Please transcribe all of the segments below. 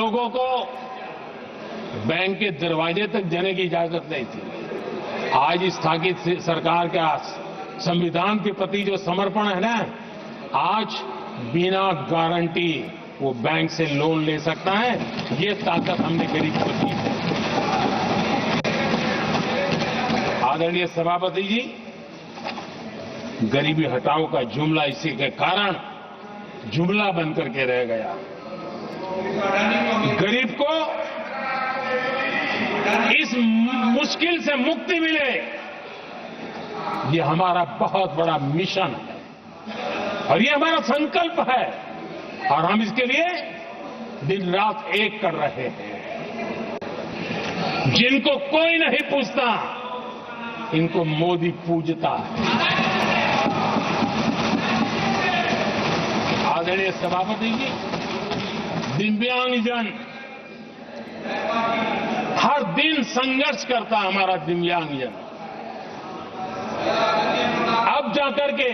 लोगों को बैंक के दरवाजे तक जाने की इजाजत नहीं थी। आज स्थापित सरकार का संविधान के प्रति जो समर्पण है ना, आज बिना गारंटी वो बैंक से लोन ले सकता है। ये ताकत हमने गरीब को दी है। आदरणीय सभापति जी, गरीबी हटाओ का जुमला इसी के कारण जुमला बनकर के रह गया। गरीब को इस मुश्किल से मुक्ति मिले, ये हमारा बहुत बड़ा मिशन है और ये हमारा संकल्प है और हम इसके लिए दिन रात एक कर रहे हैं। जिनको कोई नहीं पूछता, इनको मोदी पूजता है। आदरणीय सभापति जी, दिव्यांगजन हर दिन संघर्ष करता हमारा दिव्यांगजन। अब जाकर के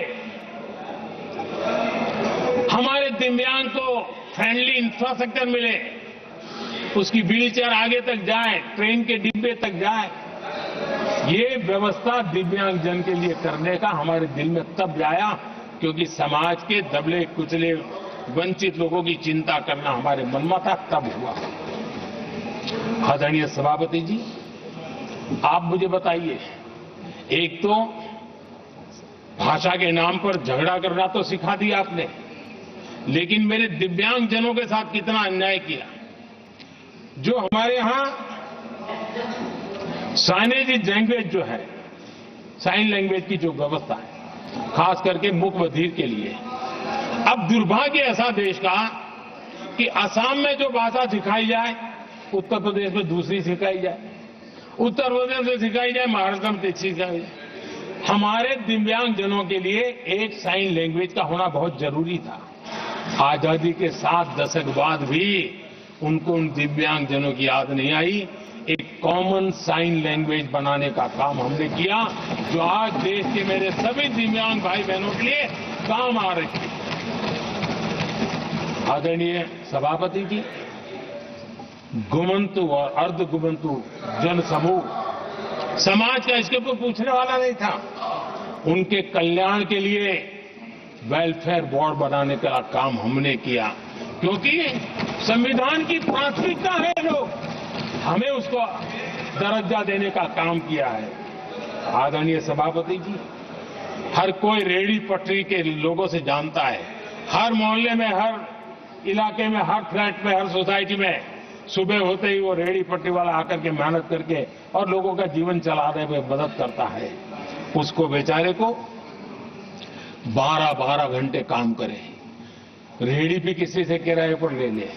हमारे दिव्यांग को फ्रेंडली इंफ्रास्ट्रक्चर मिले, उसकी व्हीलचेयर आगे तक जाए, ट्रेन के डिब्बे तक जाए। ये व्यवस्था दिव्यांगजन के लिए करने का हमारे दिल में तब आया क्योंकि समाज के दबले कुचले वंचित लोगों की चिंता करना हमारे मन में था, तब हुआ। आदरणीय सभापति जी, आप मुझे बताइए, एक तो भाषा के नाम पर झगड़ा करना तो सिखा दिया आपने, लेकिन मेरे दिव्यांगजनों के साथ कितना अन्याय किया। जो हमारे यहां साइनेज लैंग्वेज जो है, साइन लैंग्वेज की जो व्यवस्था है, खास करके मूक बधिर के लिए, अब दुर्भाग्य ऐसा देश का कि असम में जो भाषा सिखाई जाए, उत्तर प्रदेश में दूसरी सिखाई जाए, उत्तर प्रदेश में सिखाई जाए, महाराष्ट्र में तीसरी सिखाई जाए। हमारे दिव्यांगजनों के लिए एक साइन लैंग्वेज का होना बहुत जरूरी था। आजादी के 7 दशक बाद भी उनको उन दिव्यांगजनों की याद नहीं आई। एक कॉमन साइन लैंग्वेज बनाने का काम हमने किया, जो आज देश के मेरे सभी दिव्यांग भाई बहनों के लिए काम आ रही है। आदरणीय सभापति जी, गुमंतु और अर्ध गुमंतु जन समूह समाज का इसके ऊपर पूछने वाला नहीं था। उनके कल्याण के लिए वेलफेयर बोर्ड बनाने का काम हमने किया, क्योंकि संविधान की प्राथमिकता है लोग, हमें उसको दर्जा देने का काम किया है। आदरणीय सभापति जी, हर कोई रेहड़ी पटरी के लोगों से जानता है, हर मोहल्ले में, हर इलाके में, हर फ्लैट में, हर सोसाइटी में सुबह होते ही वो रेहड़ी पटरी वाला आकर के मेहनत करके और लोगों का जीवन चलाने में मदद करता है। उसको बेचारे को 12-12 घंटे काम करे, रेहड़ी भी किसी से किराए पर ले ले,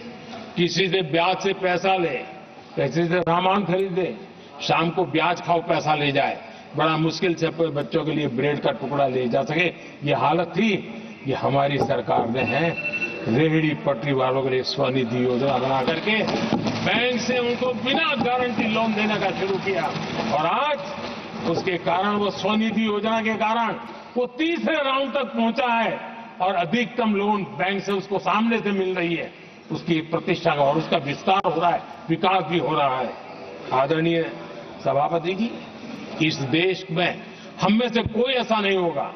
किसी से ब्याज से पैसा ले, किसी से सामान खरीदे, शाम को ब्याज खाओ पैसा ले जाए, बड़ा मुश्किल से बच्चों के लिए ब्रेड का टुकड़ा ले जा सके। ये हालत थी। ये हमारी सरकार ने है रेहड़ी पटरी वालों के लिए स्वनिधि योजना बना करके बैंक से उनको बिना गारंटी लोन देने का शुरू किया और आज उसके कारण, वो स्वनिधि योजना के कारण वो तीसरे राउंड तक पहुंचा है और अधिकतम लोन बैंक से उसको सामने से मिल रही है। उसकी प्रतिष्ठा का और उसका विस्तार हो रहा है, विकास भी हो रहा है। आदरणीय सभापति जी, इस देश में हम में से कोई ऐसा नहीं होगा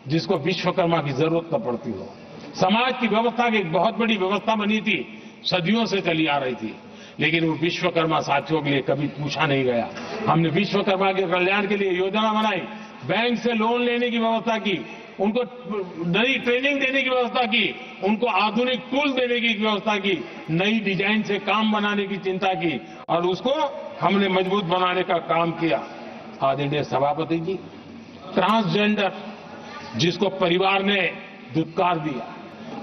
जिसको विश्वकर्मा की जरूरत न पड़ती हो। समाज की व्यवस्था की एक बहुत बड़ी व्यवस्था बनी थी, सदियों से चली आ रही थी, लेकिन वो विश्वकर्मा साथियों के लिए कभी पूछा नहीं गया। हमने विश्वकर्मा के कल्याण के लिए योजना बनाई, बैंक से लोन लेने की व्यवस्था की, उनको नई ट्रेनिंग देने की व्यवस्था की, उनको आधुनिक टूल देने की व्यवस्था की, नई डिजाइन से काम बनाने की चिंता की और उसको हमने मजबूत बनाने का काम किया। आदरणीय सभापति जी, ट्रांसजेंडर जिसको परिवार ने धुतकार दिया,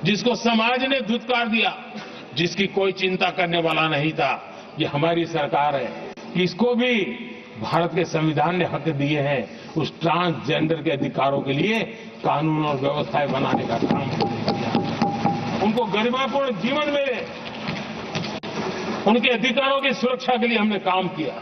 जिसको समाज ने धुतकार दिया, जिसकी कोई चिंता करने वाला नहीं था, ये हमारी सरकार है। इसको भी भारत के संविधान ने हक दिए हैं। उस ट्रांसजेंडर के अधिकारों के लिए कानून और व्यवस्थाएं बनाने का काम हमने किया। उनको गरिमापूर्ण जीवन मिले, उनके अधिकारों की सुरक्षा के लिए हमने काम किया।